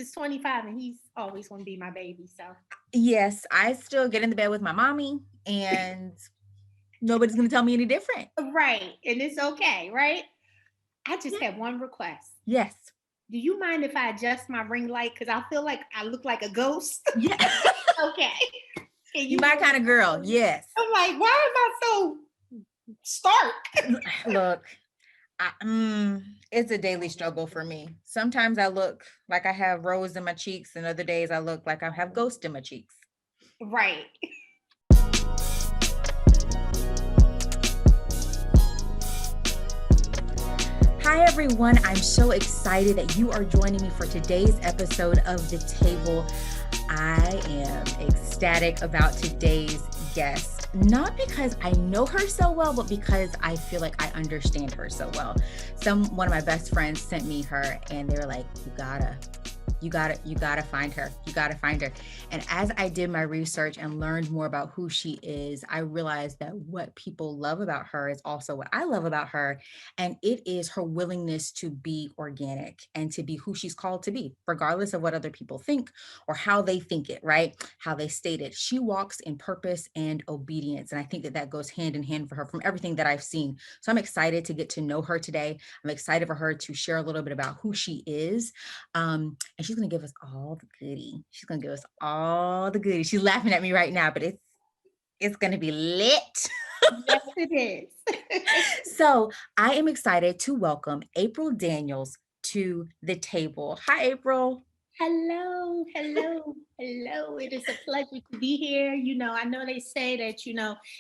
is 25 and he's always going to be my baby. So, Yes, I still get in the bed with my mommy, and nobody's going to tell me any different. right. And it's okay, right? I just Yeah. have one request. Yes. Do you mind if I adjust my ring light? Because I feel like I look like a ghost. Yeah. Okay. Can You my kind of girl. Yes. I'm like, why am I so stark? Look, it's a daily struggle for me. Sometimes I look like I have rose in my cheeks, and other days I look like I have ghost in my cheeks. Right. Hi, everyone. I'm so excited that you are joining me for today's episode of The Table. I am ecstatic about today's guest, not because I know her so well, but because I feel like I understand her so well. One of my best friends sent me her, and they were like, you gotta find her. You gotta find her. And as I did my research and learned more about who she is, I realized that what people love about her is also what I love about her. And it is her willingness to be organic and to be who she's called to be, regardless of what other people think or how they think it, right? How they state it. She walks in purpose and obedience. And I think that that goes hand in hand for her from everything that I've seen. So I'm excited to get to know her today. I'm excited for her to share a little bit about who she is. And she's going to give us all the goodie. She's going to give us all the goodie. She's laughing at me right now, but it's going to be lit. Yes, it is. So I am excited to welcome April Daniels to the table. Hi, April. Hello, hello, hello. It is a pleasure to be here. I know they say that,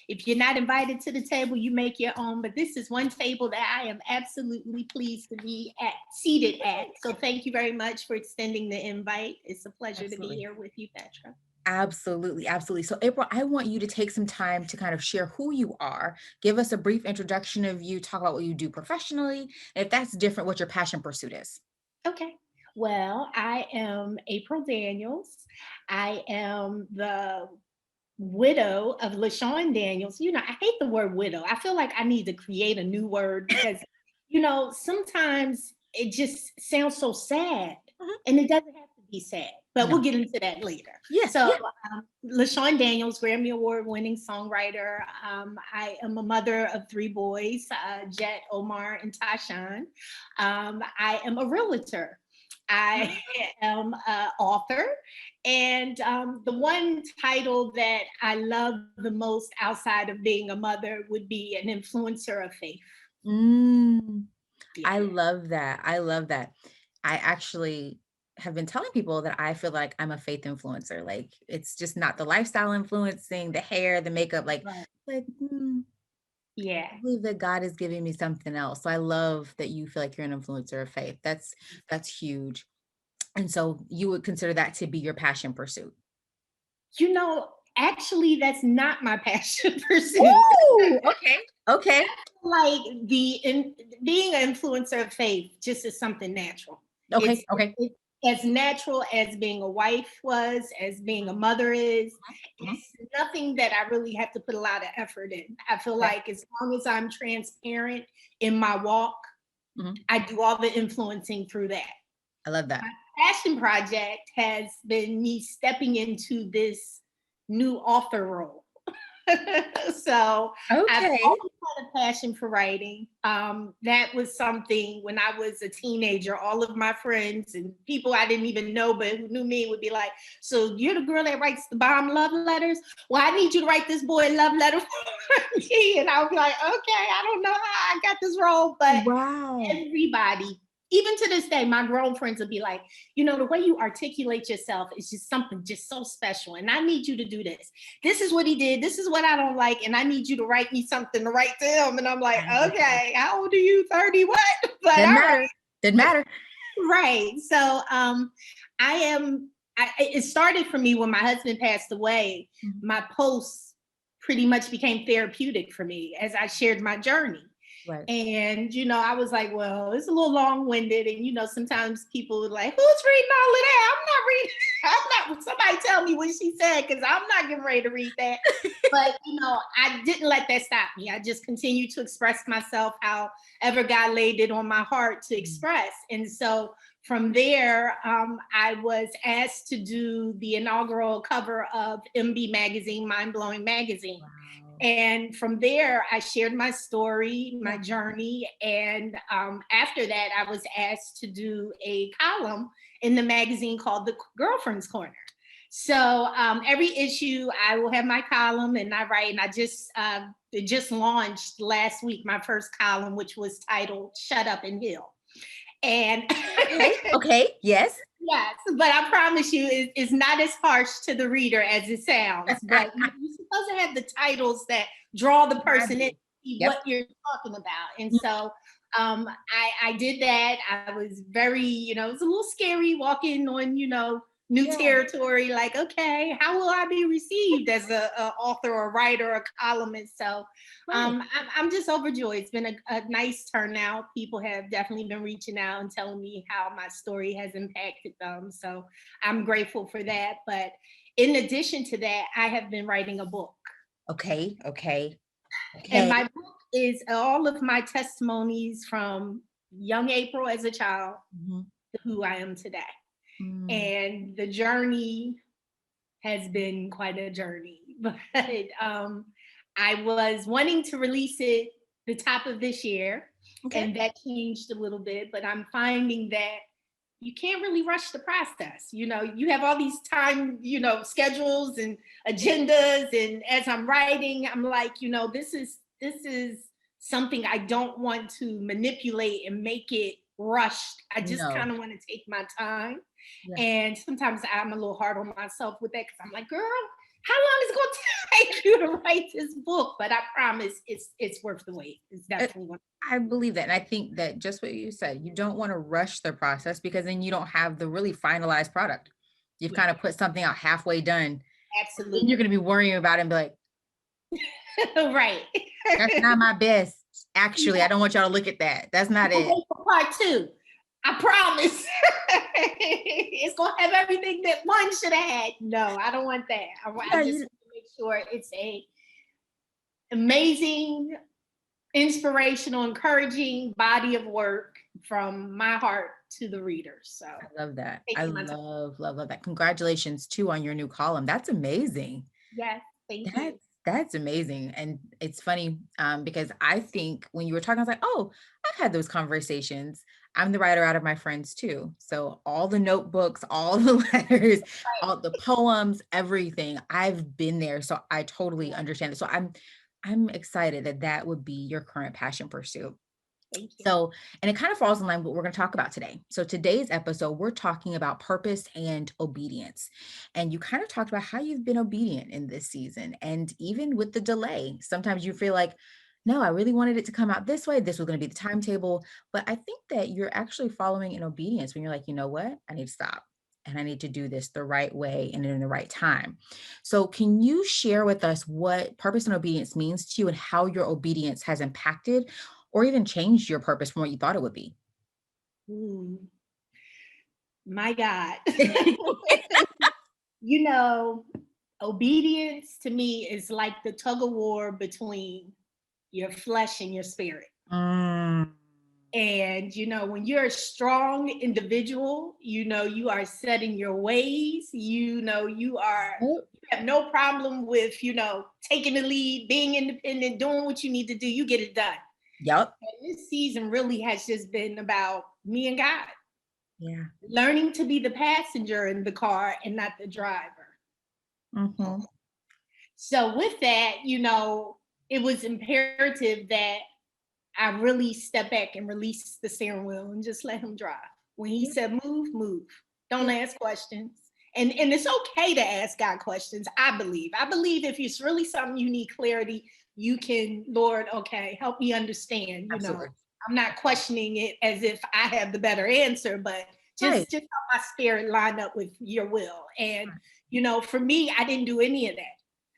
if you're not invited to the table, you make your own, but this is one table that I am absolutely pleased to be seated at. So thank you very much for extending the invite. It's a pleasure to be here with you, Petra. Absolutely. Absolutely. So April, I want you to take some time to kind of share who you are, give us a brief introduction of you, talk about what you do professionally, and if that's different, what your passion pursuit is. Okay. Well, I am April Daniels. I am the widow of Lashawn Daniels. I hate the word widow. I feel like I need to create a new word because, sometimes it just sounds so sad, and it doesn't have to be sad, but we'll get into that later. Yes. So, Lashawn Daniels, Grammy Award-winning songwriter. I am a mother of 3 boys, Jet, Omar, and Tashawn. I am a realtor. I am an author. And the one title that I love the most outside of being a mother would be an influencer of faith. Yeah. I love that. I love that. I actually have been telling people that I feel like I'm a faith influencer. Like, it's just not the lifestyle influencing, the hair, the makeup, yeah. I believe that God is giving me something else. So I love that you feel like you're an influencer of faith. That's huge. And so you would consider that to be your passion pursuit. Actually, that's not my passion pursuit. Ooh, okay. Like being an influencer of faith just is something natural. Okay. It's as natural as being a wife was, as being a mother is. It's nothing that I really have to put a lot of effort in. I feel like as long as I'm transparent in my walk, I do all the influencing through that. I love that. My passion project has been me stepping into this new author role. So I've always had a passion for writing. That was something when I was a teenager, all of my friends and people I didn't even know, but who knew me would be like, so you're the girl that writes the bomb love letters? Well, I need you to write this boy a love letter for me. And I would be like, okay, I don't know how I got this role, but everybody, even to this day, my grown friends will be like, the way you articulate yourself is just something just so special. And I need you to do this. This is what he did. This is what I don't like. And I need you to write me something to write to him. And I'm like, okay, how old are you? 30 what? But Didn't matter. Right. So it started for me when my husband passed away. My posts pretty much became therapeutic for me as I shared my journey. Right. And, I was like, well, it's a little long-winded. And, sometimes people are like, who's reading all of that? I'm not, somebody tell me what she said, because I'm not getting ready to read that. But, I didn't let that stop me. I just continued to express myself however God laid it on my heart to express. And so From there, I was asked to do the inaugural cover of MB Magazine, Mind Blowing Magazine. Wow. And from there, I shared my story, my journey. And after that, I was asked to do a column in the magazine called The Girlfriend's Corner. So every issue, I will have my column and I write. And I just launched last week my first column, which was titled "Shut Up and Heal." And okay, yes. Yes, but I promise you, it's not as harsh to the reader as it sounds. But you're supposed to have the titles that draw the person in, see what you're talking about. And so I did that. I was very, it was a little scary walking on, new territory. Like, okay, how will I be received as a author or writer or columnist? So I'm just overjoyed. It's been a nice turnout. People have definitely been reaching out and telling me how my story has impacted them. So I'm grateful for that. But in addition to that, I have been writing a book. Okay. And my book is all of my testimonies from young April as a child to who I am today. And the journey has been quite a journey. But I was wanting to release it the top of this year, and that changed a little bit. But I'm finding that you can't really rush the process. You have all these time, schedules and agendas. And as I'm writing, I'm like, this is something I don't want to manipulate and make it rushed. I just kind of want to take my time. And sometimes I'm a little hard on myself with that because I'm like, girl, how long is it going to take you to write this book? But I promise it's worth the wait. It's definitely worth I believe that. And I think that just what you said, you don't want to rush the process because then you don't have the really finalized product. You've kind of put something out halfway done. Absolutely. And you're going to be worrying about it and be like, right. That's not my best. Actually, I don't want y'all to look at that. That's not it. Part 2. I promise. It's going to have everything that one should have had. No, I don't want that. I just want to make sure it's a amazing, inspirational, encouraging body of work from my heart to the readers. So I love that. I love that. Congratulations too on your new column. That's amazing. Yes, thank you. That's amazing. And it's funny because I think when you were talking, I was like, oh, I've had those conversations. I'm the writer out of my friends too. So all the notebooks, all the letters, all the poems, everything, I've been there. So I totally understand it. So I'm excited that would be your current passion pursuit. Thank you. So, and it kind of falls in line with what we're going to talk about today. So today's episode, we're talking about purpose and obedience. And you kind of talked about how you've been obedient in this season. And even with the delay, sometimes you feel like, no, I really wanted it to come out this way. This was going to be the timetable. But I think that you're actually following in obedience when you're like, you know what? I need to stop. And I need to do this the right way and in the right time. So can you share with us what purpose and obedience means to you and how your obedience has impacted or even changed your purpose from what you thought it would be? My God. Obedience to me is like the tug of war between your flesh and your spirit. And, when you're a strong individual, you are set in your ways, you have no problem with, taking the lead, being independent, doing what you need to do, you get it done. Yep. And this season really has just been about me and God. Yeah. Learning to be the passenger in the car and not the driver. Mm-hmm. So with that, it was imperative that I really step back and release the steering wheel and just let him drive. When he said, move. Don't ask questions. And it's okay to ask God questions, I believe. I believe if it's really something you need clarity, you can, Lord, okay, help me understand. I'm not questioning it as if I have the better answer, but just help my spirit line up with your will. And, for me, I didn't do any of that.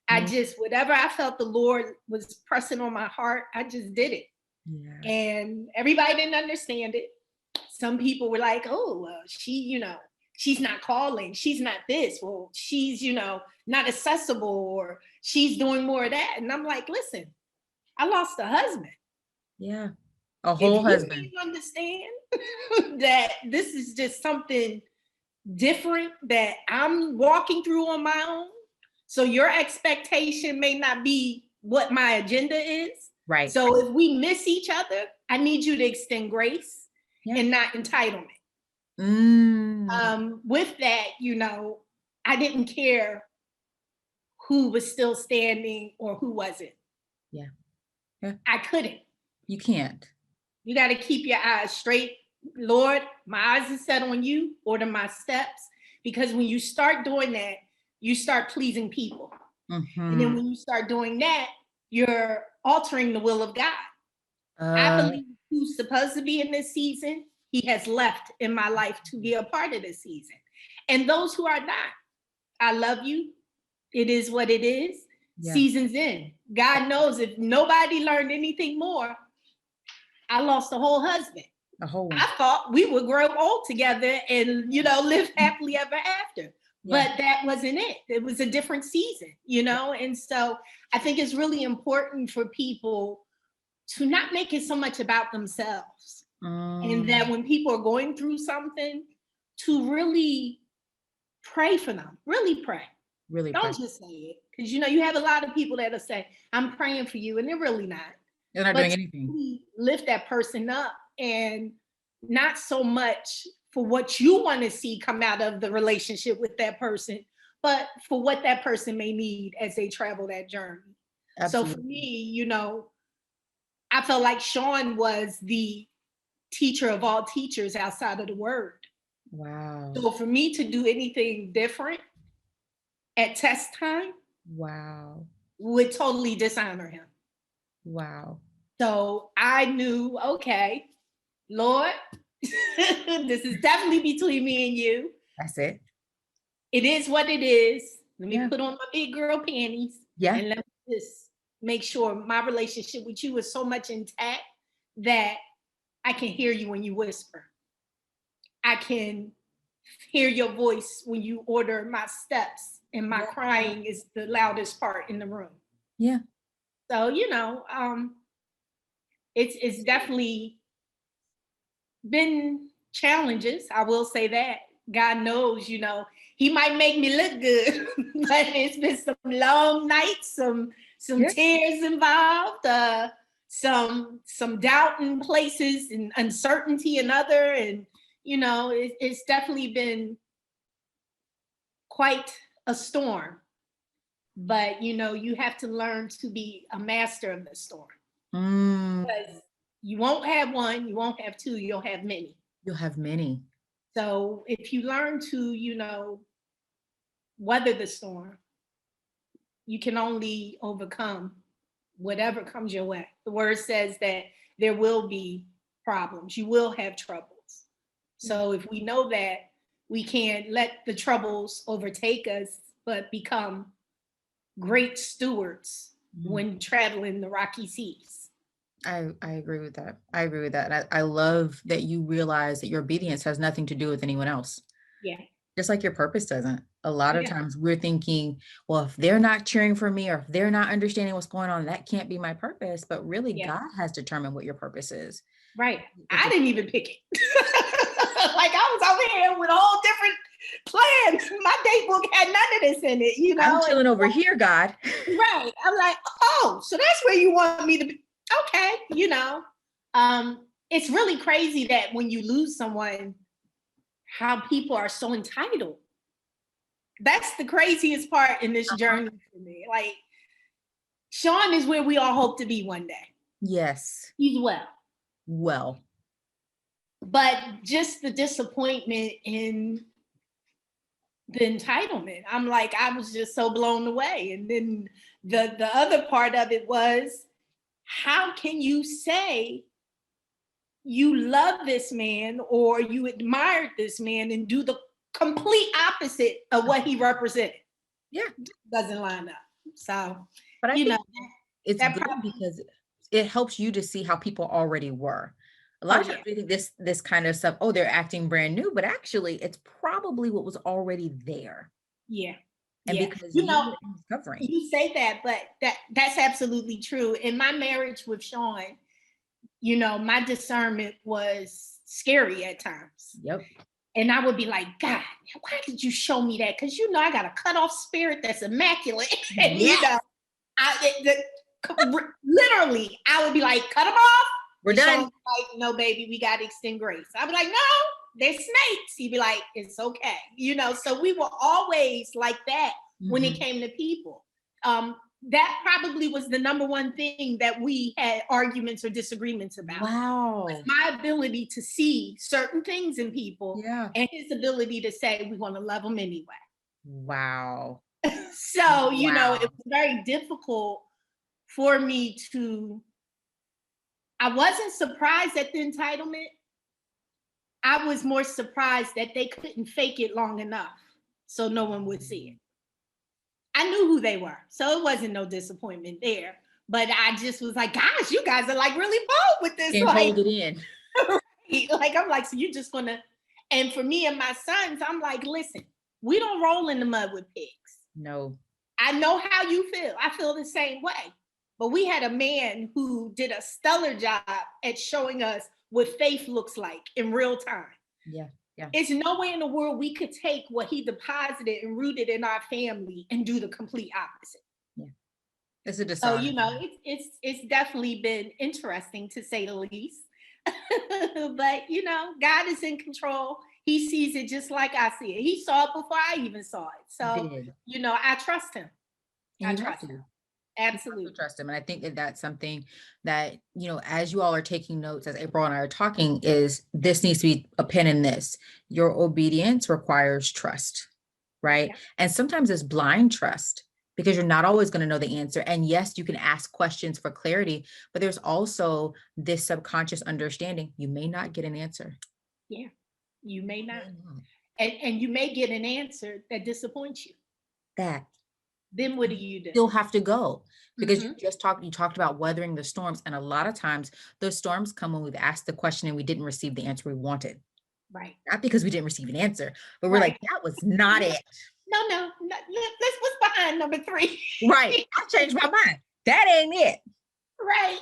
I just, whatever I felt the Lord was pressing on my heart, I just did it. Yeah. And everybody didn't understand it. Some people were like, oh, well, she's not calling. She's not this. Well, she's, not accessible, or she's doing more of that. And I'm like, listen, I lost a husband. Yeah. A If whole you husband. can't understand that this is just something different that I'm walking through on my own, so your expectation may not be what my agenda is. Right. So if we miss each other, I need you to extend grace and not entitlement. With that, I didn't care who was still standing or who wasn't. Yeah. I couldn't. You can't. You got to keep your eyes straight. Lord, my eyes are set on you, order my steps. Because when you start doing that, you start pleasing people. And then when you start doing that, you're altering the will of God. I believe who's supposed to be in this season, he has left in my life to be a part of this season. And those who are not, I love you. It is what it is. Yeah. Season's in. God knows if nobody learned anything more, I lost a whole husband. I thought we would grow old together and, live happily ever after. Yeah. But that wasn't it. It was a different season, And so I think it's really important for people to not make it so much about themselves. And that when people are going through something, to really pray for them. Really pray. Really Don't just say it. Because, you have a lot of people that'll say, I'm praying for you. And they're really not. They're not doing anything. Really lift that person up, and not so much for what you want to see come out of the relationship with that person, but for what that person may need as they travel that journey. Absolutely. So for me, I felt like Sean was the teacher of all teachers outside of the word. Wow. So for me to do anything different at test time, wow, would totally dishonor him. Wow. So I knew, okay, Lord, this is definitely between me and you. That's it. It is what it is. Let me put on my big girl panties. Yeah. And let me just make sure my relationship with you is so much intact that I can hear you when you whisper. I can hear your voice when you order my steps, and my crying is the loudest part in the room. Yeah. So, it's definitely been challenges. I will say that. God knows, he might make me look good, but it's been some long nights, some tears involved, some doubt in places and uncertainty in other. And, it's definitely been quite a storm. But, you have to learn to be a master of the storm. Because you won't have one, you won't have two, you'll have many. You'll have many. So if you learn to, weather the storm, you can only overcome whatever comes your way. The word says that there will be problems. You will have troubles. So if we know that, we can't let the troubles overtake us, but become great stewards when traveling the rocky seas. I agree with that. I agree with that. I love that you realize that your obedience has nothing to do with anyone else. Yeah. Just like your purpose doesn't. A lot of times we're thinking, well, if they're not cheering for me, or if they're not understanding what's going on, that can't be my purpose. But really, God has determined what your purpose is. Right. I didn't even pick it. Like I was over here with all different plans. My date book had none of this in it, I'm chilling over here, God. Right. I'm like, oh, so that's where you want me to be. Okay. It's really crazy that when you lose someone, how people are so entitled. That's the craziest part in this journey for me. Like, Sean is where we all hope to be one day. Yes. He's well. Well. But just the disappointment in the entitlement. I'm like, I was just so blown away. And then the other part of it was, how can you say you love this man or you admired this man and do the complete opposite of what he represented? Yeah. Doesn't line up. So, but I think it's good because it helps you to see how people already were. A lot of times we think this kind of stuff, they're acting brand new, but actually it's probably what was already there. Yeah. And because you say that, but that's absolutely true. In my marriage with Sean, my discernment was scary at times. Yep. And I would be like, God, why did you show me that? Because I got a cut off spirit that's immaculate. And literally, I would be like, cut them off. We're done. Like, no, baby, we got to extend grace. I'd be like, no, they're snakes. He'd be like, it's okay. So we were always like that when it came to people. That probably was the number one thing that we had arguments or disagreements about. Wow. My ability to see certain things in people and his ability to say, we want to love them anyway. Wow. So, it was very difficult for me I wasn't surprised at the entitlement. I was more surprised that they couldn't fake it long enough so no one would see it. I knew who they were, so it wasn't no disappointment there. But I just was like, gosh, you guys are like really bold with this. And hold it in. Like, I'm like, so you're just gonna, and for me and my sons, I'm like, listen, we don't roll in the mud with pigs. No. I know how you feel. I feel the same way. But we had a man who did a stellar job at showing us what faith looks like in real time. Yeah. Yeah. It's no way in the world we could take what he deposited and rooted in our family and do the complete opposite. Yeah. It's a dishonor. So, it's definitely been interesting to say the least. But, God is in control. He sees it just like I see it. He saw it before I even saw it. So, I trust him. I trust him. Absolutely. Trust him. And I think that that's something that, as you all are taking notes, as April and I are talking, is this needs to be a pin in this. Your obedience requires trust, right? Yeah. And sometimes it's blind trust because you're not always going to know the answer. And yes, you can ask questions for clarity, but there's also this subconscious understanding. You may not get an answer. Yeah, you may not. And you may get an answer that disappoints you. Then what do? You'll have to go because you talked about weathering the storms. And a lot of times those storms come when we've asked the question and we didn't receive the answer we wanted. Right. Not because we didn't receive an answer, but we're like, that was not it. No. What's behind number 3? Right. I changed my mind. That ain't it. Right.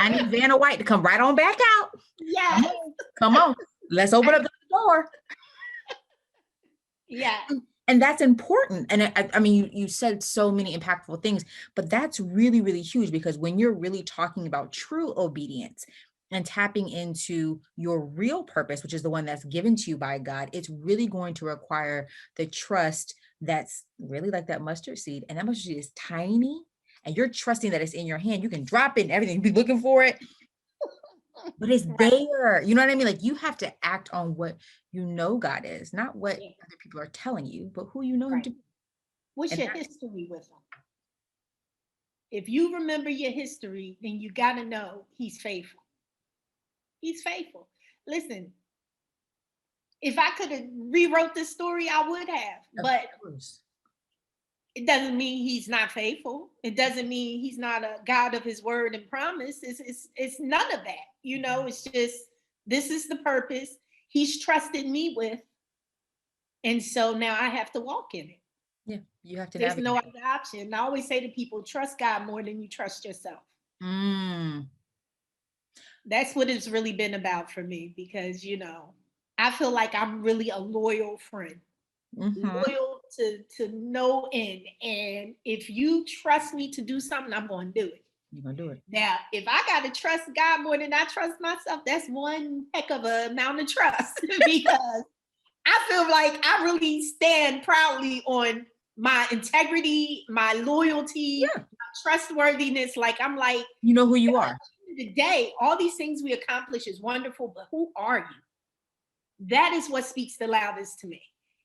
I need Vanna White to come right on back out. Yeah. Come on. Let's open up the door. Yeah. And that's important. And I mean, you said so many impactful things, but that's really, really huge because when you're really talking about true obedience and tapping into your real purpose, which is the one that's given to you by God, it's really going to require the trust that's really like that mustard seed. And that mustard seed is tiny and you're trusting that it's in your hand. You can drop it and everything, be looking for it. But it's there. You know what I mean? Like you have to act on what God is, not what other people are telling you, but who him to be. What's your history with him? If you remember your history, then you got to know he's faithful. He's faithful. Listen, if I could have rewrote this story, I would have. But it doesn't mean he's not faithful. It doesn't mean he's not a God of his word and promise. It's none of that. It's just, this is the purpose he's trusted me with. And so now I have to walk in it. Yeah, you have to. There's no other option. I always say to people, trust God more than you trust yourself. That's what it's really been about for me because, I feel like I'm really a loyal friend. Loyal to no end. And if you trust me to do something, I'm going to do it. You're going to do it. Now, if I got to trust God more than I trust myself, that's one heck of an amount of trust because I feel like I really stand proudly on my integrity, my loyalty, my trustworthiness. Like, I'm like, you know who you are. At the end of the day, all these things we accomplish is wonderful, but who are you? That is what speaks the loudest to me.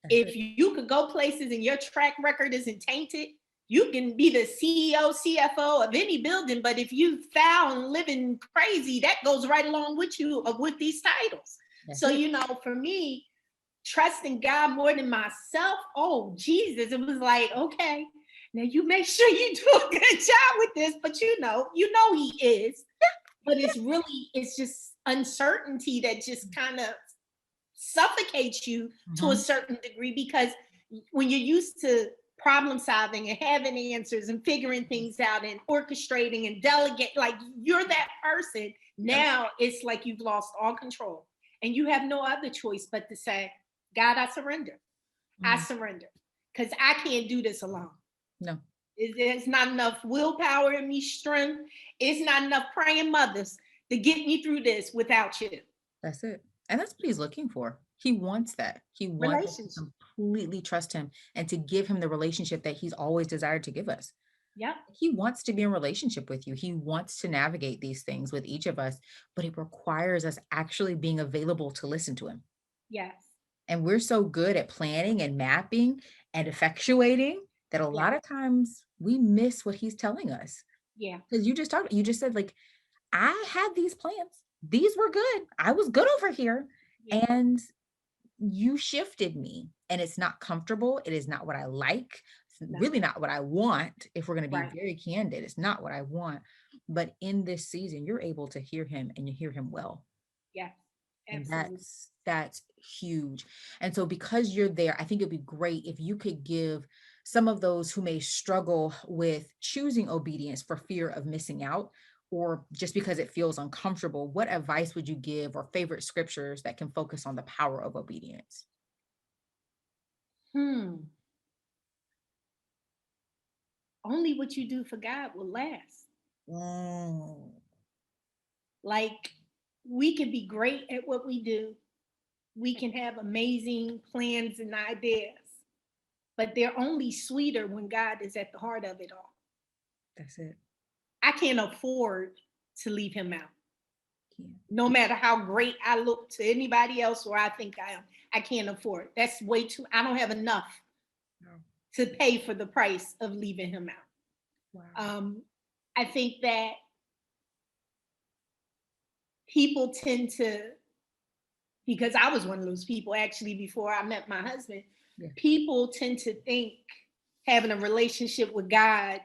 If you could go places and your track record isn't tainted, you can be the CEO, CFO of any building, but if you foul and living crazy, that goes right along with you with these titles. So, for me, trusting God more than myself, oh, Jesus, it was like, okay, now you make sure you do a good job with this, but he is. But it's just uncertainty that just kind of suffocates you to a certain degree because when you're used to problem solving and having answers and figuring things out and orchestrating and delegate. Like you're that person. Now it's like you've lost all control and you have no other choice but to say, God, I surrender. I surrender because I can't do this alone. No. There's not enough willpower in me, strength. It's not enough praying mothers to get me through this without you. That's it. And that's what he's looking for. He wants that. He wants us to completely trust him and to give him the relationship that he's always desired to give us. Yeah. He wants to be in relationship with you. He wants to navigate these things with each of us, but it requires us actually being available to listen to him. Yes. And we're so good at planning and mapping and effectuating that a lot of times we miss what he's telling us. Yeah. Because you just said, like, I had these plans. These were good. I was good over here. Yeah. And you shifted me. And it's not comfortable. It is not what I like. It's really not what I want. If we're going to be very candid, it's not what I want. But in this season, you're able to hear him and you hear him well. Yeah. Absolutely. And that's huge. And so because you're there, I think it'd be great if you could give some of those who may struggle with choosing obedience for fear of missing out, or just because it feels uncomfortable, what advice would you give or favorite scriptures that can focus on the power of obedience? Only what you do for God will last. Like, we can be great at what we do. We can have amazing plans and ideas, but they're only sweeter when God is at the heart of it all. That's it. I can't afford to leave him out. No matter how great I look to anybody else or I think I am, I can't afford. That's way too, I don't have enough to pay for the price of leaving him out. Wow. I think that people tend to, because I was one of those people actually before I met my husband, people tend to think having a relationship with God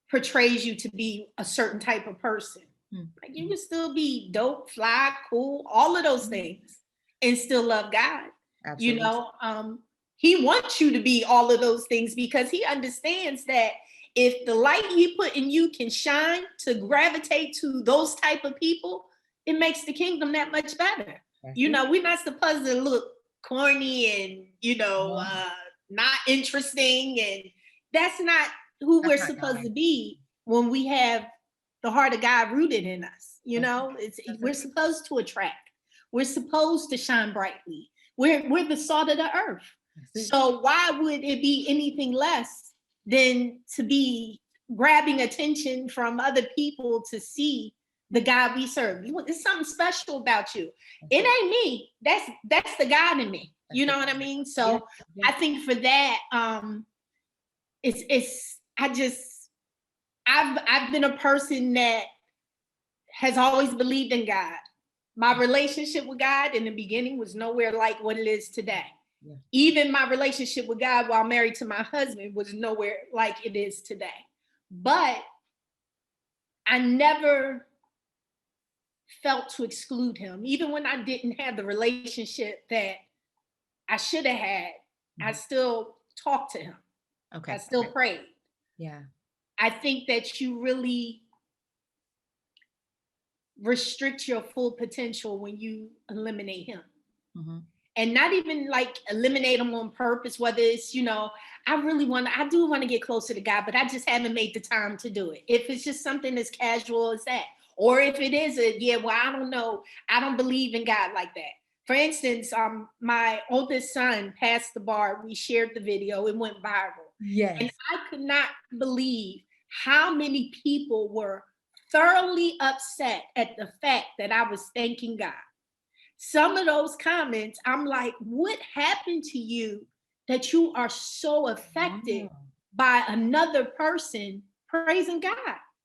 portrays you to be a certain type of person. Like you can still be dope, fly, cool, all of those things and still love God. Absolutely. You know, he wants you to be all of those things because he understands that if the light he put in you can shine to gravitate to those type of people, it makes the kingdom that much better. You know, we're not supposed to look corny and, you know, not interesting. And that's not who we're supposed to be when we have the heart of God rooted in us. You know, we're supposed to attract. We're supposed to shine brightly. We're the salt of the earth. So why would it be anything less than to be grabbing attention from other people to see the God we serve? There's something special about you. It ain't me. That's the God in me. You know what I mean? So I think for that, I've been a person that has always believed in God. My relationship with God in the beginning was nowhere like what it is today. Yeah. Even my relationship with God while married to my husband was nowhere like it is today. But I never felt to exclude him. Even when I didn't have the relationship that I should have had, I still talked to him. Okay. I still prayed. Yeah. I think that you really restrict your full potential when you eliminate him. And not even like eliminate him on purpose, whether it's, you know, I do want to get closer to God, but I just haven't made the time to do it. If it's just something as casual as that, or if it is I don't know, I don't believe in God like that. For instance, my oldest son passed the bar. We shared the video. It went viral. Yes. And I could not believe how many people were thoroughly upset at the fact that I was thanking God. Some of those comments, I'm like, what happened to you that you are so affected by another person praising God?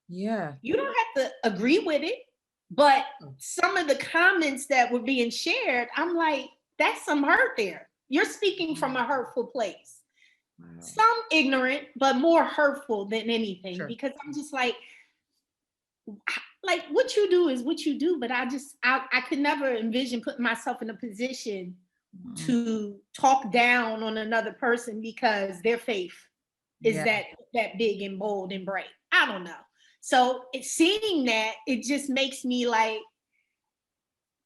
Yeah. You don't have to agree with it, but some of the comments that were being shared, I'm like, that's some hurt there. You're speaking from a hurtful place. Wow. Some ignorant, but more hurtful than anything, because I'm just like what you do is what you do, but I could never envision putting myself in a position to talk down on another person because their faith is that big and bold and bright. I don't know. So seeing that, it just makes me like,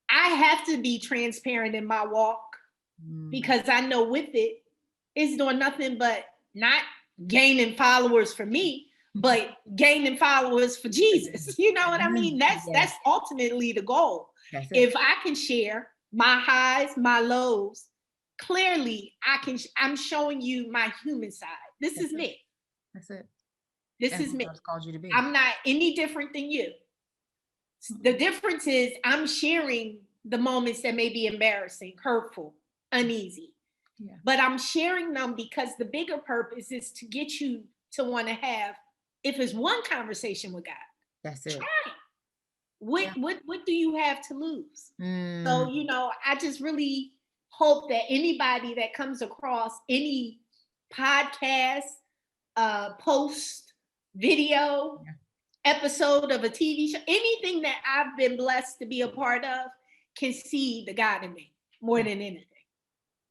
I have to be transparent in my walk because I know with it, it's doing nothing but not gaining followers for me, but gaining followers for Jesus. You know what I mean? That's ultimately the goal. If I can share my highs, my lows, clearly I'm showing you my human side. This is me. That's it. This is me. Called you to be. I'm not any different than you. The difference is I'm sharing the moments that may be embarrassing, hurtful, uneasy. Yeah. But I'm sharing them because the bigger purpose is to get you to want to have, if it's one conversation with God, that's it. Try it. What do you have to lose? So, you know, I just really hope that anybody that comes across any podcast, post, video, episode of a TV show, anything that I've been blessed to be a part of, can see the God in me more than anything.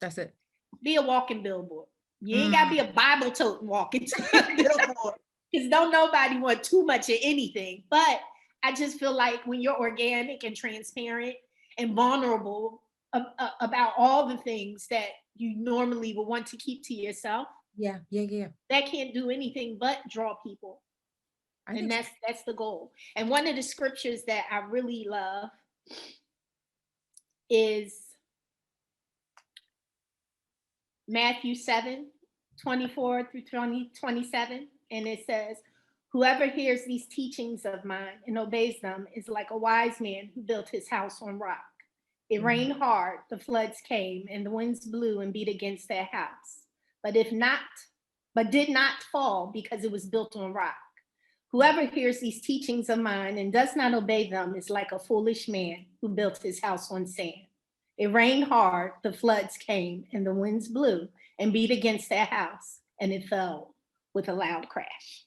That's it. Be a walking billboard. You ain't gotta be a Bible toting walking billboard, because don't nobody want too much of anything. But I just feel like when you're organic and transparent and vulnerable about all the things that you normally would want to keep to yourself, that can't do anything but draw people. And that's the goal. And one of the scriptures that I really love is Matthew 7:24 through 27. And it says, whoever hears these teachings of mine and obeys them is like a wise man who built his house on rock. It rained hard, the floods came, and the winds blew and beat against their house. But did not fall because it was built on rock. Whoever hears these teachings of mine and does not obey them is like a foolish man who built his house on sand. It rained hard, the floods came, and the winds blew and beat against their house, and it fell with a loud crash.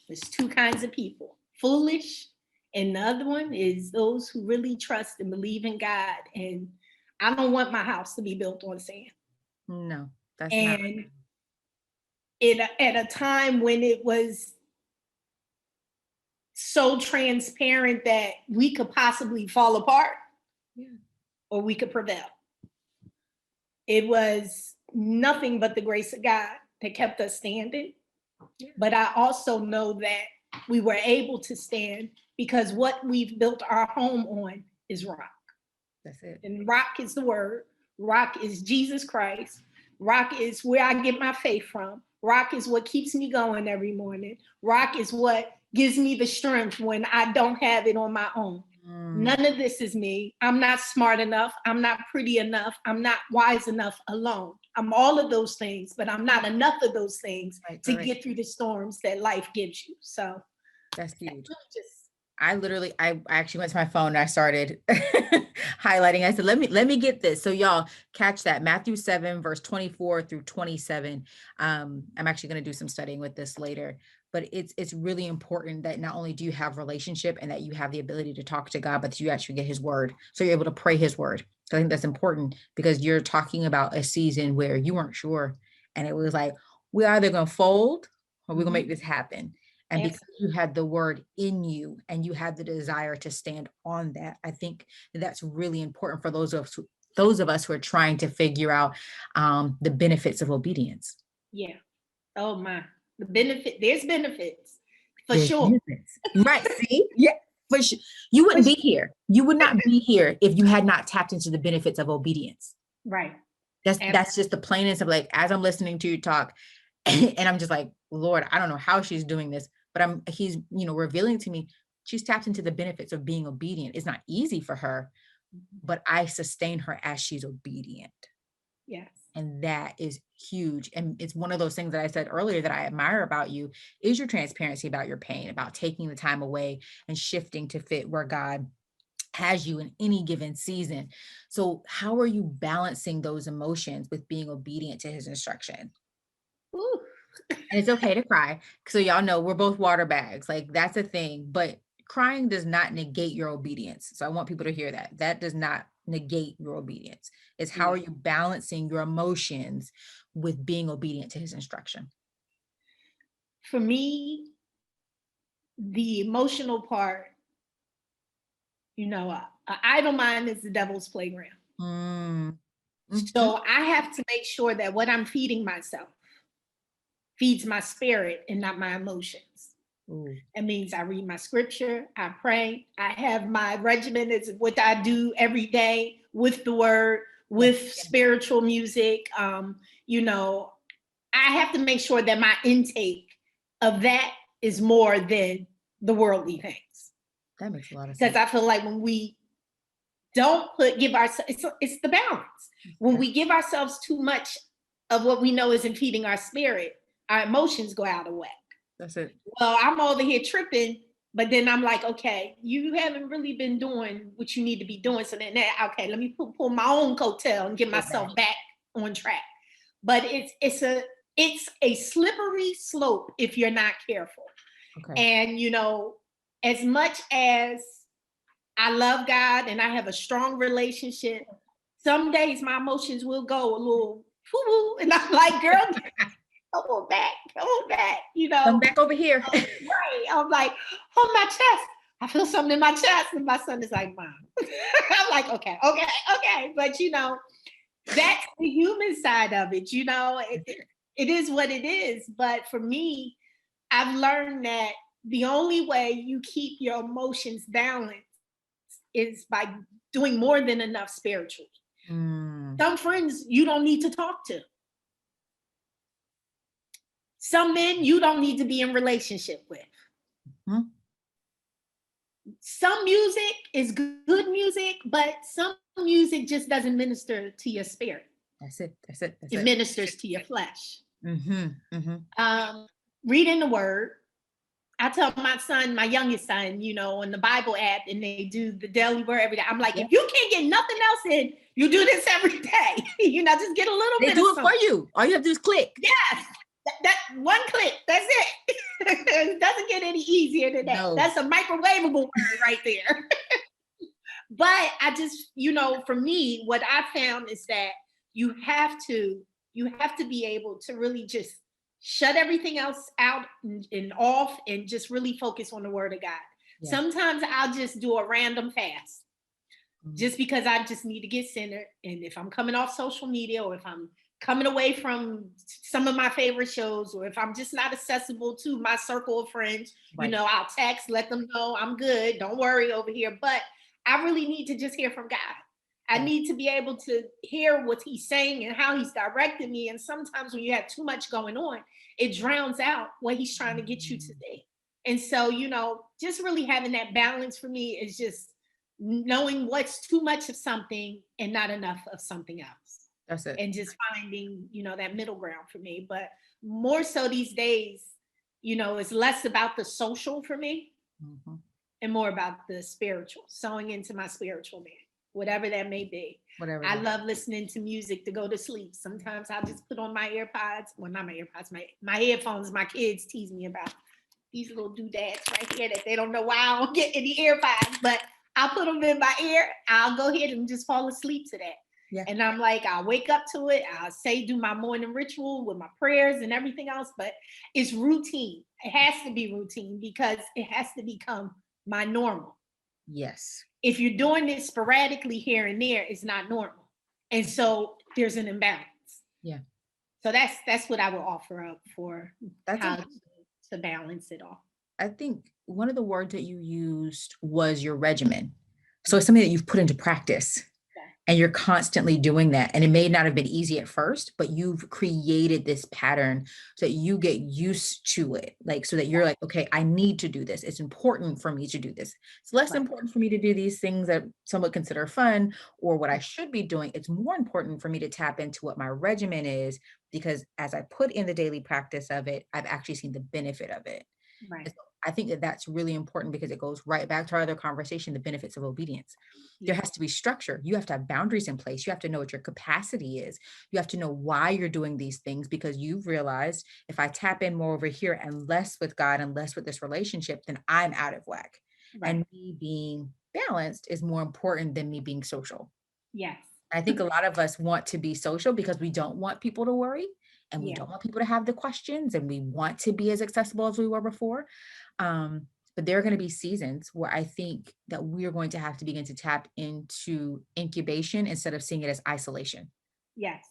There's two kinds of people, foolish, and the other one is those who really trust and believe in God. And I don't want my house to be built on sand. No, that's not. At a time when it was so transparent that we could possibly fall apart, or we could prevail. It was nothing but the grace of God that kept us standing. But I also know that we were able to stand because what we've built our home on is rock. That's it. And rock is the word. Rock is Jesus Christ. Rock is where I get my faith from. Rock is what keeps me going every morning. Rock is what gives me the strength when I don't have it on my own. None of this is me. I'm not smart enough. I'm not pretty enough. I'm not wise enough alone. I'm all of those things, but I'm not enough of those things to get through the storms that life gives you. So that's huge. I actually went to my phone and I started highlighting. I said, let me get this. So y'all catch that. Matthew 7, verse 24 through 27. I'm actually going to do some studying with this later, but it's really important that not only do you have relationship and that you have the ability to talk to God, but that you actually get his word. So you're able to pray his word. So I think that's important because you're talking about a season where you weren't sure. And it was like, we're either going to fold or we're going to make this happen. And because you had the word in you and you had the desire to stand on that, I think that's really important for those of us who are trying to figure out the benefits of obedience. Yeah. Oh my, there's benefits for sure. Benefits. Right. See? Yeah, for sure. You wouldn't be here. You would not be here if you had not tapped into the benefits of obedience. Right. That's just the plainest of, like, as I'm listening to you talk and I'm just like, Lord, I don't know how she's doing this. But he's, revealing to me, she's tapped into the benefits of being obedient. It's not easy for her, but I sustain her as she's obedient. Yes. And that is huge. And it's one of those things that I said earlier that I admire about you is your transparency about your pain, about taking the time away and shifting to fit where God has you in any given season. So how are you balancing those emotions with being obedient to his instruction? Ooh. And it's okay to cry. So y'all know we're both water bags. Like, that's a thing, but crying does not negate your obedience. So I want people to hear that. That does not negate your obedience. It's how are you balancing your emotions with being obedient to his instruction? For me, the emotional part, an idle mind is the devil's playground. So I have to make sure that what I'm feeding myself feeds my spirit and not my emotions. It means I read my scripture, I pray, I have my regimen, is what I do every day with the word, with spiritual music. I have to make sure that my intake of that is more than the worldly things. That makes a lot of sense. Because I feel like when we don't give ourselves, it's the balance. When we give ourselves too much of what we know isn't feeding our spirit, our emotions go out of whack. That's it. Well, I'm over here tripping, but then I'm like, okay, you haven't really been doing what you need to be doing. So then, okay, let me pull my own coattail and get myself back on track. But it's a slippery slope if you're not careful. Okay. And as much as I love God and I have a strong relationship, some days my emotions will go a little woo-woo, and I'm like, girl, come on back, Come back over here. Right. I'm like, on my chest. I feel something in my chest. And my son is like, Mom. I'm like, okay. But that's the human side of it. It is what it is. But for me, I've learned that the only way you keep your emotions balanced is by doing more than enough spiritually. Some friends you don't need to talk to. Some men you don't need to be in relationship with. Some music is good music, but some music just doesn't minister to your spirit. That's it. It ministers to your flesh. Reading the word. I tell my son, my youngest son, on the Bible app, and they do the daily word every day. I'm like, if you can't get nothing else in, you do this every day. Just get a little bit. They do it for you. All you have to do is click. Yes. That one click, that's it. It doesn't get any easier than that. No. That's a microwavable word right there. But I just, for me, what I found is that you have to be able to really just shut everything else out and off and just really focus on the word of God. Yeah. Sometimes I'll just do a random fast just because I just need to get centered. And if I'm coming off social media, or if I'm coming away from some of my favorite shows, or if I'm just not accessible to my circle of friends, I'll text, let them know I'm good. Don't worry over here. But I really need to just hear from God. I need to be able to hear what he's saying and how he's directing me. And sometimes when you have too much going on, it drowns out what he's trying to get you to see. And so, just really having that balance for me is just knowing what's too much of something and not enough of something else. That's it. And just finding, that middle ground for me. But more so these days, it's less about the social for me and more about the spiritual, sowing into my spiritual man, whatever that may be. I love listening to music to go to sleep. Sometimes I'll just put on my AirPods. Well, not my AirPods, my headphones. My kids tease me about these little doodads right here that they don't know why I don't get any AirPods, but I'll put them in my ear. I'll go ahead and just fall asleep to that. Yeah. And I'm like, I'll wake up to it. I'll do my morning ritual with my prayers and everything else, but it's routine. It has to be routine because it has to become my normal. Yes. If you're doing it sporadically here and there, it's not normal. And so there's an imbalance. Yeah. So that's what I will offer up for how to balance it all. I think one of the words that you used was your regimen. So it's something that you've put into practice. And you're constantly doing that. And it may not have been easy at first, but you've created this pattern so that you get used to it. So that you're like, okay, I need to do this. It's important for me to do this. It's less important for me to do these things that some would consider fun or what I should be doing. It's more important for me to tap into what my regimen is, because as I put in the daily practice of it, I've actually seen the benefit of it. Right. So I think that that's really important because it goes right back to our other conversation, the benefits of obedience. There has to be structure. You have to have boundaries in place. You have to know what your capacity is. You have to know why you're doing these things, because you've realized if I tap in more over here and less with God and less with this relationship, then I'm out of whack. Right. And me being balanced is more important than me being social. Yes. I think a lot of us want to be social because we don't want people to worry, and we Yeah. don't want people to have the questions, and we want to be as accessible as we were before. But there are going to be seasons where I think that we're going to have to begin to tap into incubation instead of seeing it as isolation. Yes.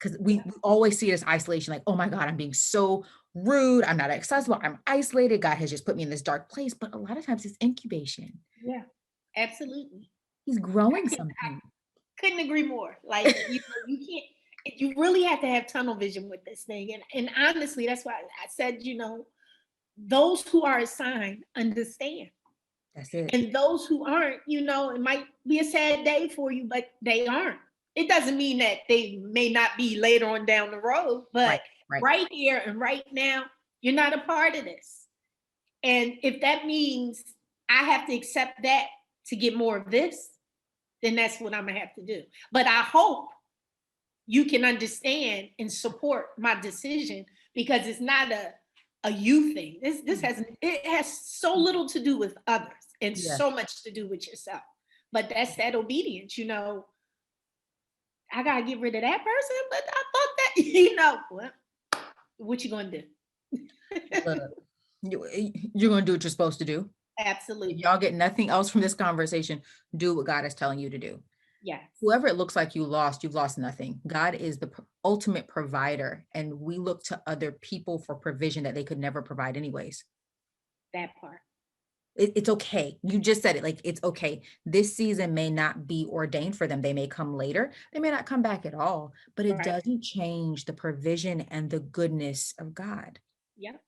Because Yeah. we always see it as isolation, like, oh my God, I'm being so rude. I'm not accessible. I'm isolated. God has just put me in this dark place. But a lot of times it's incubation. Yeah. Absolutely. He's I growing could, something. couldn't agree more. Like, you know, you can't, you really have to have tunnel vision with this thing. And honestly, that's why I said, you know, those who are assigned understand. That's it. And those who aren't, you know, it might be a sad day for you, but they aren't. It doesn't mean that they may not be later on down the road, Right, but right. right here and right now, you're not a part of this. And if that means I have to accept that to get more of this, then that's what I'm gonna have to do. But I hope you can understand and support my decision, because it's not a you thing. This has, it has so little to do with others and Yeah. so much to do with yourself. But that's that obedience, you know. I gotta get rid of that person, but I thought that, you know, well, what you gonna do? Look, you're going to do what you're supposed to do. If Absolutely. y'all get nothing else from this conversation, do what God is telling you to do. Yes. Whoever it looks like you've lost nothing. God is the ultimate provider, and we look to other people for provision that they could never provide anyways. That part. It's okay. You just said it, like, it's okay. This season may not be ordained for them. They may come later. They may not come back at all, but it Right. doesn't change the provision and the goodness of God. Yep.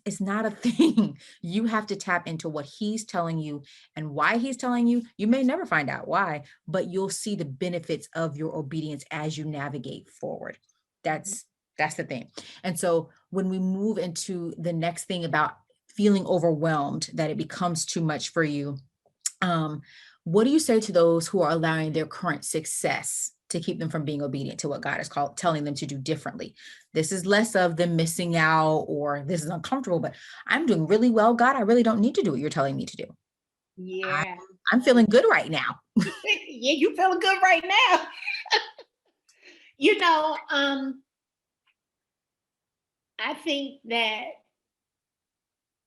It's not a thing. You have to tap into what he's telling you and why he's telling you. You may never find out why, but you'll see the benefits of your obedience as you navigate forward. Mhm. That's the thing. And so when we move into the next thing about feeling overwhelmed, that it becomes too much for you, um, what do you say to those who are allowing their current success to keep them from being obedient to what God is telling them to do differently? This is less of them missing out or this is uncomfortable, but I'm doing really well. God, I really don't need to do what you're telling me to do. I, Yeah. I'm feeling good right now. Yeah, you feeling good right now. You know, I think that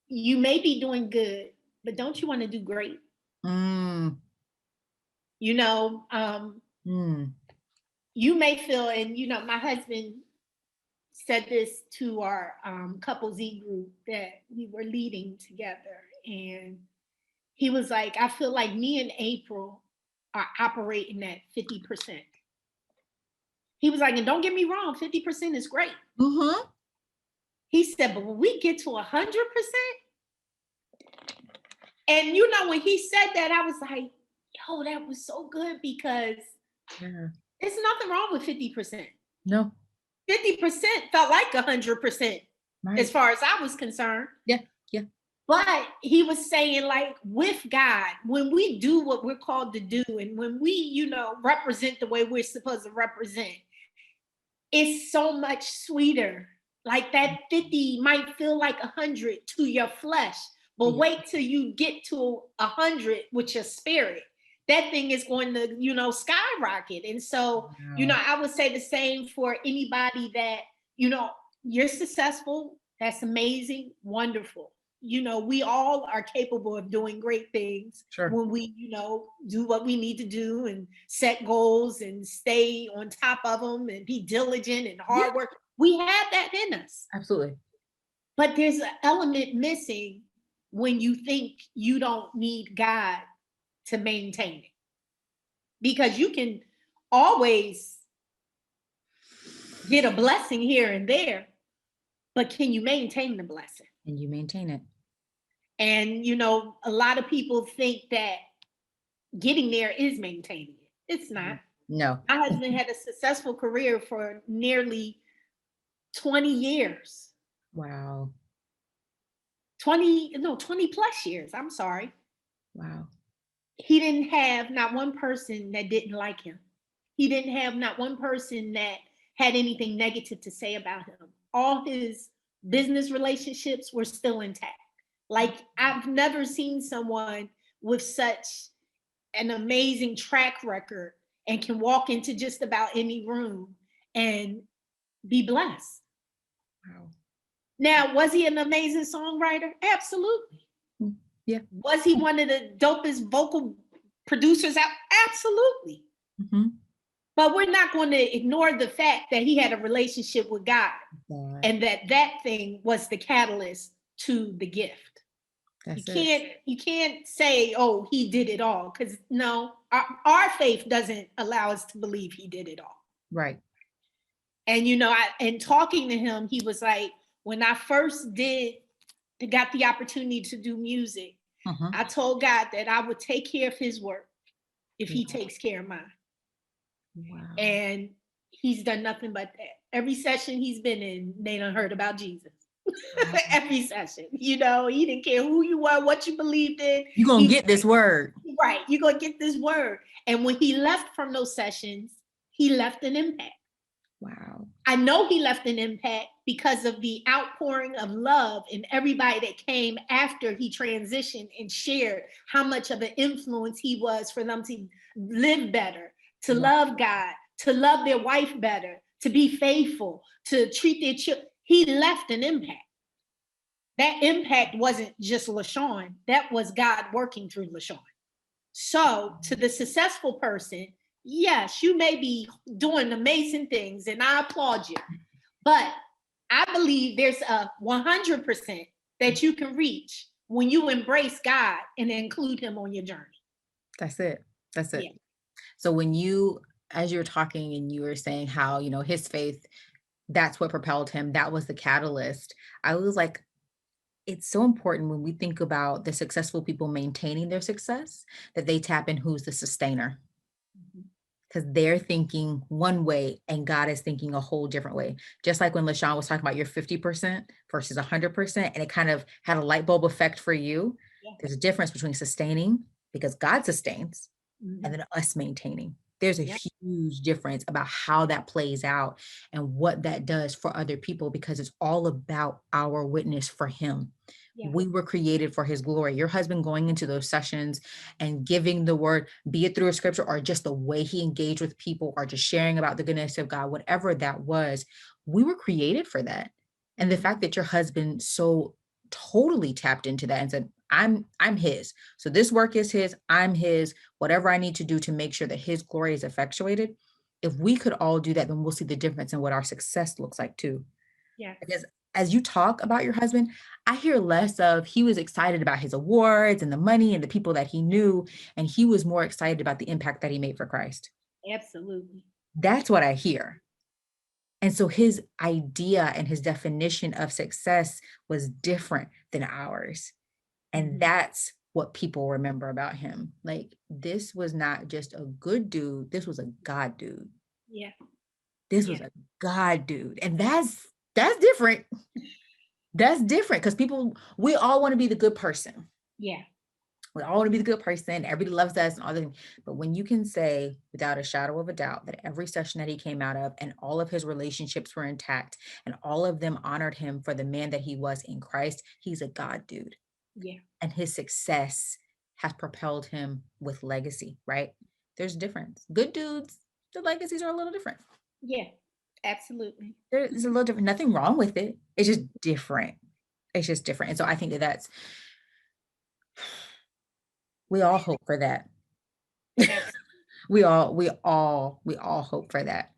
you may be doing good, but don't you want to do great? Mm, You know, mm, you may feel, and you know, my husband said this to our couples e group that we were leading together, and he was like, I feel like me and April are operating at 50%. He was like, and don't get me wrong, 50% is great. mm-hmm. He said, but when we get to 100%, and you know, when he said that, I was like, yo, that was so good, because Yeah. there's nothing wrong with 50%. No. 50% felt like 100% as Right. far as I was concerned. Yeah. Yeah. But he was saying, like, with God, when we do what we're called to do, and when we, you know, represent the way we're supposed to represent, it's so much sweeter. Like that 50 might feel like 100 to your flesh, but Yeah. wait till you get to 100 with your spirit. That thing is going to, you know, skyrocket. And so, you know, Wow. I would say the same for anybody that, you know, you're successful. That's amazing, wonderful. You know, we all are capable of doing great things Sure. when we, you know, do what we need to do and set goals and stay on top of them and be diligent and Yeah. hard work. We have that in us. Absolutely. But there's an element missing when you think you don't need God to maintain it. Because you can always get a blessing here and there, but can you maintain the blessing? And you maintain it. And, you know, a lot of people think that getting there is maintaining it. It's not. No. My husband had a successful career for nearly 20 years. Wow. 20 plus years. I'm sorry. Wow. He didn't have not one person that didn't like him. He didn't have not one person that had anything negative to say about him. All his business relationships were still intact. Like, I've never seen someone with such an amazing track record and can walk into just about any room and be blessed. Wow. Now, was he an amazing songwriter? Absolutely. Yeah. Was he one of the dopest vocal producers out? Absolutely. Mm-hmm. But we're not going to ignore the fact that he had a relationship with God, and that thing was the catalyst to the gift. You can't say, oh, he did it all, because no, our faith doesn't allow us to believe he did it all. Right. And in talking to him, he was like, when I first got the opportunity to do music, I told God that I would take care of his work if he takes care of mine. Wow. And he's done nothing but that. Every session he's been in, they done heard about Jesus. Every session, he didn't care who you were, what you believed in. You're going to get this word. Right. You're going to get this word. And when he left from those sessions, he left an impact. Wow. I know he left an impact because of the outpouring of love in everybody that came after he transitioned and shared how much of an influence he was for them to live better, to love God, to love their wife better, to be faithful, to treat their children. He left an impact. That impact wasn't just Lashawn. That was God working through Lashawn. So to the successful person, yes, you may be doing amazing things, and I applaud you. But I believe there's a 100% that you can reach when you embrace God and include him on your journey. That's it. That's it. Yeah. So when as you were talking and you were saying how, his faith, that's what propelled him, that was the catalyst. I was like, it's so important when we think about the successful people maintaining their success, that they tap in who's the sustainer. Because they're thinking one way and God is thinking a whole different way. Just like when Lashawn was talking about your 50% versus 100%, and it kind of had a light bulb effect for you. Yeah. There's a difference between sustaining, because God sustains, and then us maintaining. There's a huge difference about how that plays out and what that does for other people, because it's all about our witness for him. Yeah. We were created for his glory. Your husband going into those sessions and giving the word, be it through a scripture or just the way he engaged with people or just sharing about the goodness of God, whatever that was, we were created for that. And the fact that your husband so totally tapped into that and said, I'm his. So this work is his, I'm his, whatever I need to do to make sure that his glory is effectuated. If we could all do that, then we'll see the difference in what our success looks like too. Yeah. Because as you talk about your husband, I hear less of he was excited about his awards and the money and the people that he knew, and he was more excited about the impact that he made for Christ. Absolutely. That's what I hear. And so his idea and his definition of success was different than ours. And that's what people remember about him. Like, this was not just a good dude. This was a God dude. Yeah. This was a God dude. And that's different. That's different, because we all want to be the good person. Yeah. We all want to be the good person. Everybody loves us and all that. But when you can say without a shadow of a doubt that every session that he came out of and all of his relationships were intact and all of them honored him for the man that he was in Christ, he's a God dude. Yeah. And his success has propelled him with legacy, right? There's a difference. Good dudes, the legacies are a little different. Yeah, absolutely. There's a little different. Nothing wrong with it. It's just different. It's just different. And so I think that's, we all hope for that. we all hope for that.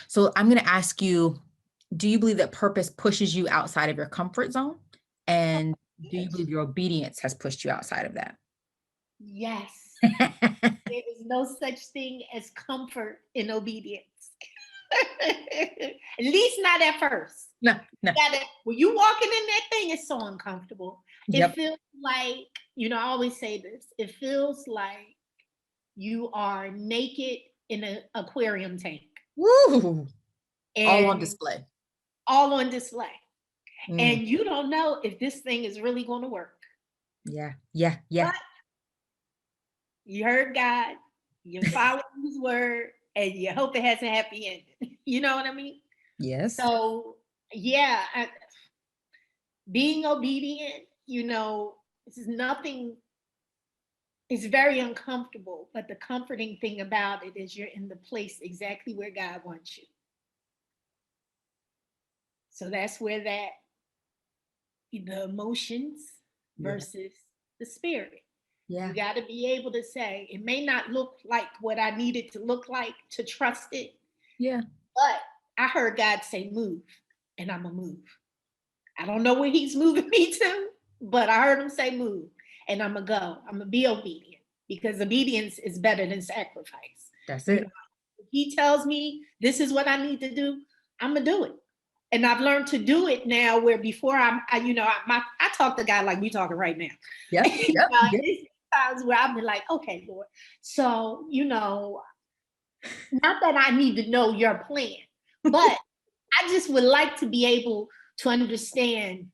So I'm going to ask you, do you believe that purpose pushes you outside of your comfort zone? And do you believe your obedience has pushed you outside of that? Yes. There is no such thing as comfort in obedience. At least not at first. No. When you walking in that thing, it's so uncomfortable. It feels like, I always say this, it feels like you are naked in an aquarium tank. Woo! All on display. All on display. And you don't know if this thing is really going to work. Yeah. But you heard God, you followed his word, and you hope it has a happy ending. You know what I mean? Yes. So, being obedient, this is nothing. it's very uncomfortable, but the comforting thing about it is you're in the place exactly where God wants you. So that's where the emotions versus the spirit. Yeah. You got to be able to say, it may not look like what I need it to look like to trust it. Yeah. But I heard God say, move, and I'm going to move. I don't know where he's moving me to, but I heard him say, move, and I'm going to go. I'm going to be obedient because obedience is better than sacrifice. That's it. If he tells me this is what I need to do, I'm going to do it. And I've learned to do it now where before I talk to God like we talking right now. Yep. There's times where I've been like, okay, Lord. So, not that I need to know your plan, but I just would like to be able to understand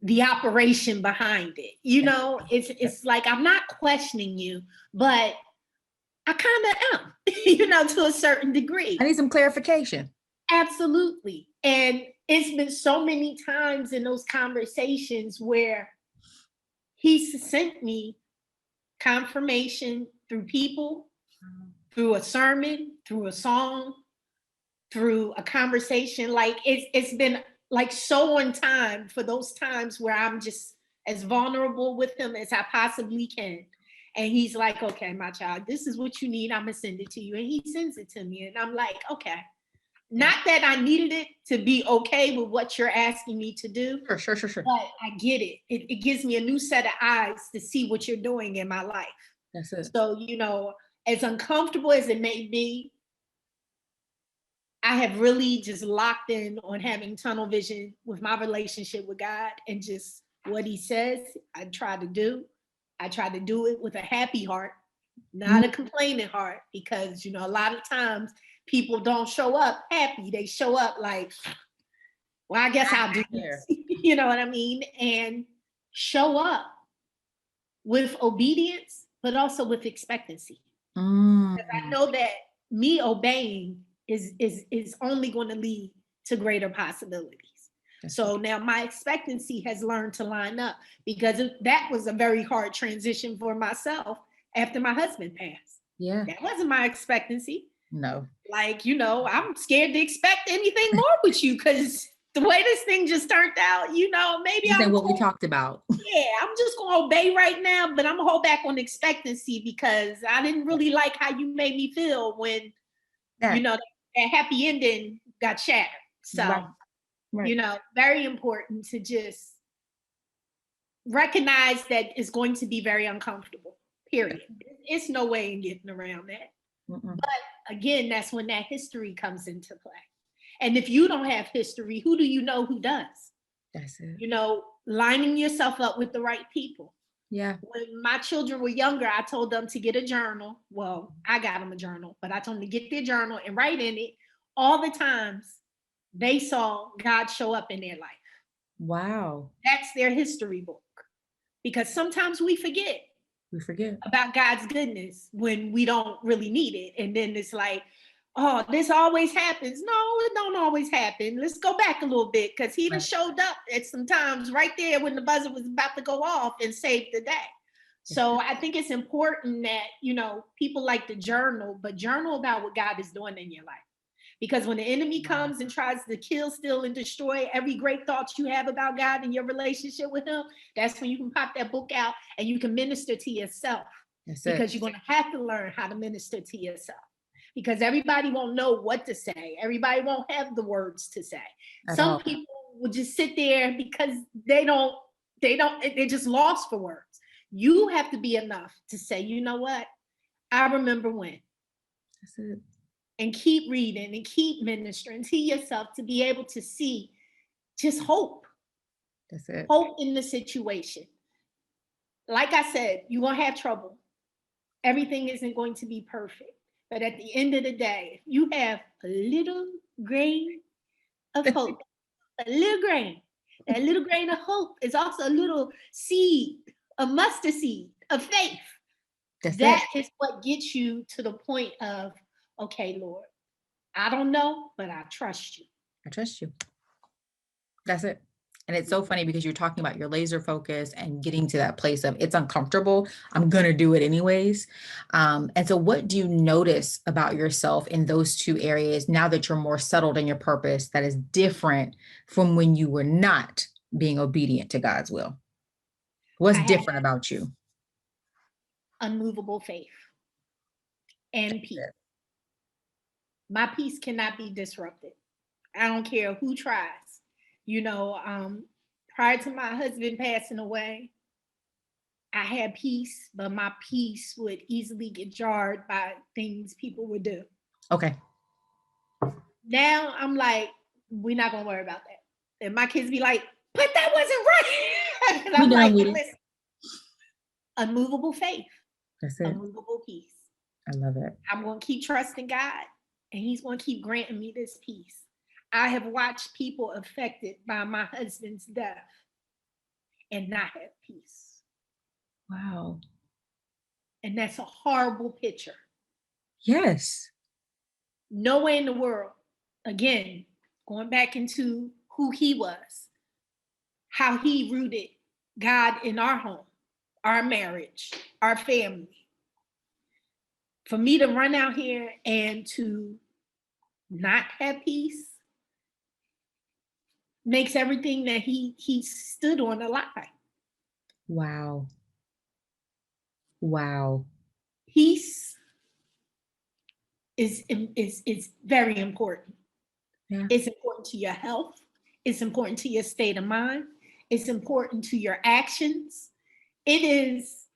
the operation behind it. It's like I'm not questioning you, but I kind of am, to a certain degree. I need some clarification. Absolutely. And it's been so many times in those conversations where he sent me confirmation through people, through a sermon, through a song, through a conversation. Like it's been like so on time for those times where I'm just as vulnerable with him as I possibly can. And he's like, okay, my child, this is what you need. I'm gonna send it to you. And he sends it to me. And I'm like, okay. Not that I needed it to be okay with what you're asking me to do. Sure. But I get it. It gives me a new set of eyes to see what you're doing in my life. That's it. So, as uncomfortable as it may be, I have really just locked in on having tunnel vision with my relationship with God, and just what he says, I try to do. I try to do it with a happy heart, not a complaining heart, because, a lot of times people don't show up happy. They show up like, well, I guess I'll do this. You know what I mean? And show up with obedience, but also with expectancy. Because I know that me obeying is only going to lead to greater possibilities. So now my expectancy has learned to line up, because that was a very hard transition for myself after my husband passed. Yeah. That wasn't my expectancy. No. Like, I'm scared to expect anything more with you, because the way this thing just turned out, maybe I'm what we talked about. Yeah, I'm just going to obey right now, but I'm going to hold back on expectancy, because I didn't really like how you made me feel when, that happy ending got shattered. So, right. Very important to just recognize that it's going to be very uncomfortable, period. It's no way in getting around that. But again, that's when that history comes into play. And if you don't have history, who do you know who does? That's it. Lining yourself up with the right people. Yeah. When my children were younger, I told them to get a journal. Well, I got them a journal, but I told them to get their journal and write in it all the times they saw God show up in their life. Wow. That's their history book. Because sometimes we forget. About God's goodness when we don't really need it. And then it's like, oh, this always happens. No, it don't always happen. Let's go back a little bit, because he even showed up at some times right there when the buzzer was about to go off and saved the day. So I think it's important that, people like to journal, but journal about what God is doing in your life. Because when the enemy comes and tries to kill, steal, and destroy every great thought you have about God and your relationship with him, that's when you can pop that book out and you can minister to yourself. Because you're going to have to learn how to minister to yourself. Because everybody won't know what to say. Everybody won't have the words to say. Some people will just sit there because they're just lost for words. You have to be enough to say, you know what? I remember when. That's it. And keep reading and keep ministering to yourself to be able to see just hope. That's it. Hope in the situation. Like I said, you're going to have trouble. Everything isn't going to be perfect. But at the end of the day, if you have a little grain of hope, a little grain, that little grain of hope is also a little seed, a mustard seed of faith. That is what gets you to the point of, okay, Lord, I don't know, but I trust you. I trust you. That's it. And it's so funny because you're talking about your laser focus and getting to that place of it's uncomfortable. I'm going to do it anyways. And so what do you notice about yourself in those two areas now that you're more settled in your purpose that is different from when you were not being obedient to God's will? What's different about you? Unmovable faith and peace. My peace cannot be disrupted. I don't care who tries. Prior to my husband passing away, I had peace, but my peace would easily get jarred by things people would do. Okay. Now I'm like, we're not gonna worry about that. And my kids be like, but that wasn't right. And I'm like, listen, unmovable faith. That's it. Unmovable peace. I love it. I'm gonna keep trusting God, and He's gonna keep granting me this peace. I have watched people affected by my husband's death and not have peace. Wow. And that's a horrible picture. Yes. No way in the world, again, going back into who he was, how he rooted God in our home, our marriage, our family. For me to run out here and to not have peace makes everything that he stood on a lie. Wow. Wow. Peace is very important. Yeah. It's important to your health. It's important to your state of mind. It's important to your actions. It is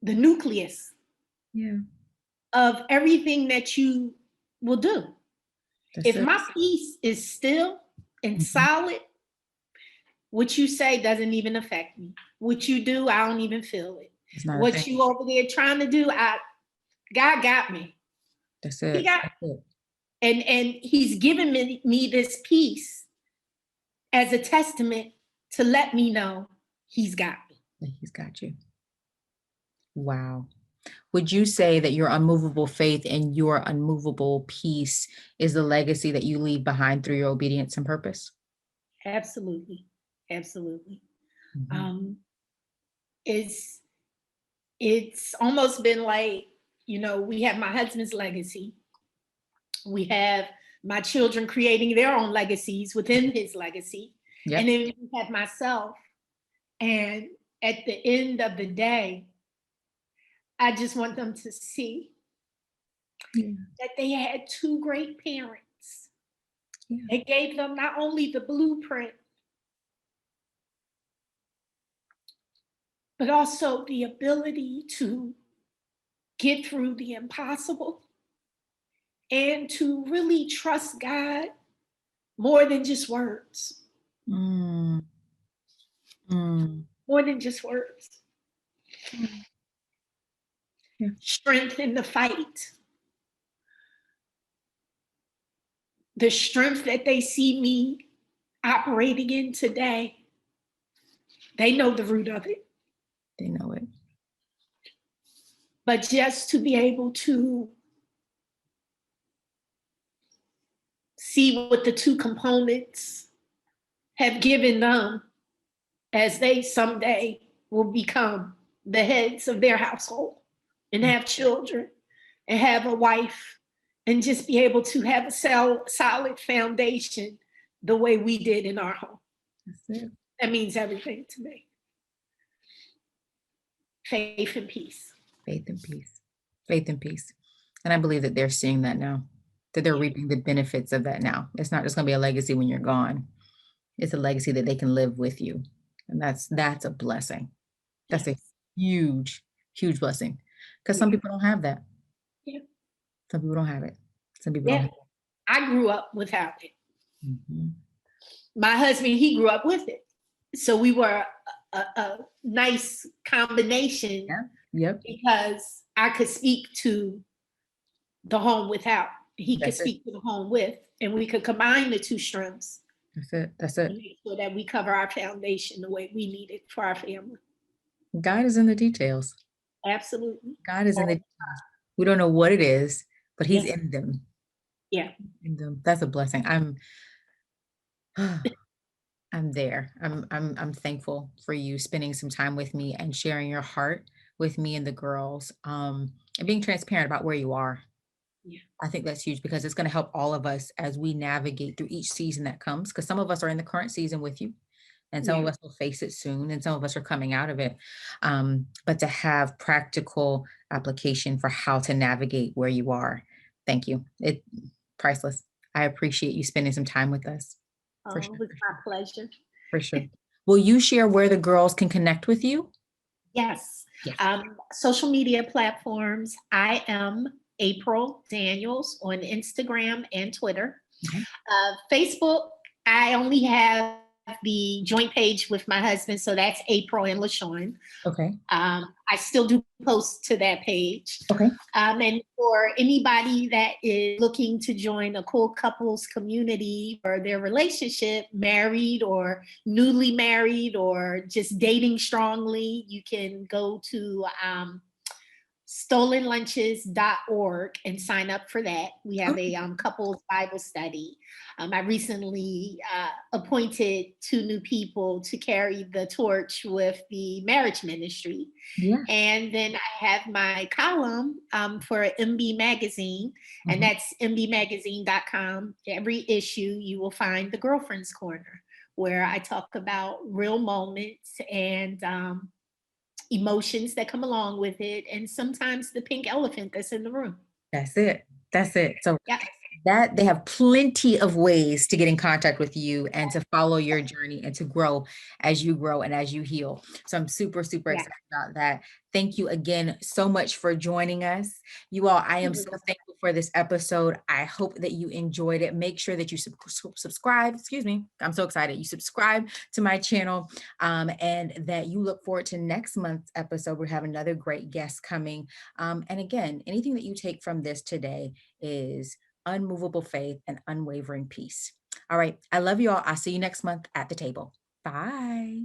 the nucleus of everything that you will do. If my peace is still and solid, what you say doesn't even affect me. What you do, I don't even feel it. What you over there trying to do, God got me. That's it. He got me. And He's given me this peace as a testament to let me know He's got me. He's got you. Wow. Would you say that your unmovable faith and your unmovable peace is the legacy that you leave behind through your obedience and purpose? Absolutely. Absolutely. Mm-hmm. It's almost been like, we have my husband's legacy. We have my children creating their own legacies within his legacy. Yep. And then we have myself. And at the end of the day, I just want them to see that they had two great parents. Yeah. They gave them not only the blueprint, but also the ability to get through the impossible and to really trust God more than just words. More than just words. Yeah. Strength in the fight. The strength that they see me operating in today, they know the root of it. They know it. But just to be able to see what the two components have given them as they someday will become the heads of their household and have children and have a wife and just be able to have a solid foundation the way we did in our home. That's it. That means everything to me. Faith and peace. Faith and peace. Faith and peace. And I believe that they're seeing that now, that they're reaping the benefits of that now. It's not just going to be a legacy when you're gone. It's a legacy that they can live with you. And that's a blessing. That's a huge, huge blessing. Because some people don't have that. Yeah. Some people don't have it. Some people don't have it. I grew up without it. Mm-hmm. My husband, he grew up with it. So we were a nice combination. Yeah. Yep. Because I could speak to the home without. He could speak to the home with. And we could combine the two strengths. That's it. Make sure that we cover our foundation the way we need it for our family. God is in the details. Absolutely. God is in the details. We don't know what it is, but He's in them. Yeah. In them. That's a blessing. I'm there. I'm thankful for you spending some time with me and sharing your heart with me and the girls, and being transparent about where you are. Yeah. I think that's huge because it's gonna help all of us as we navigate through each season that comes. Because some of us are in the current season with you, and some of Yeah. us will face it soon, and some of us are coming out of it. But to have practical application for how to navigate where you are, thank you. It priceless. I appreciate you spending some time with us. For Oh, it sure, was for my sure, pleasure. for sure. Will you share where the girls can connect with you? Yes. Yes. Social media platforms. I am April Daniels on Instagram and Twitter. Okay. Facebook, I only have the joint page with my husband, so that's April and Lashawn. Okay. I still do post to that page. Okay. And for anybody that is looking to join a cool couples community for their relationship, married or newly married or just dating strongly, you can go to stolenlunches.org and sign up for that. We have a couples Bible study. I recently appointed 2 new people to carry the torch with the marriage ministry. Yeah. And then I have my column for MB Magazine, and Mhm. that's mbmagazine.com. Every issue you will find the Girlfriend's Corner, where I talk about real moments and emotions that come along with it, and sometimes the pink elephant that's in the room. That's it. That's it. So Yeah. that they have plenty of ways to get in contact with you and to follow your journey and to grow and as you heal. So I'm super, super Yeah. excited about that. Thank you again so much for joining us. You all, I am so thankful for this episode. I hope that you enjoyed it. Make sure that you subscribe. Excuse me. I'm so excited. You subscribe to my channel, and that you look forward to next month's episode. We have another great guest coming. And again, anything that you take from this today is unmovable faith and unwavering peace. All right. I love you all. I'll see you next month at the table. Bye.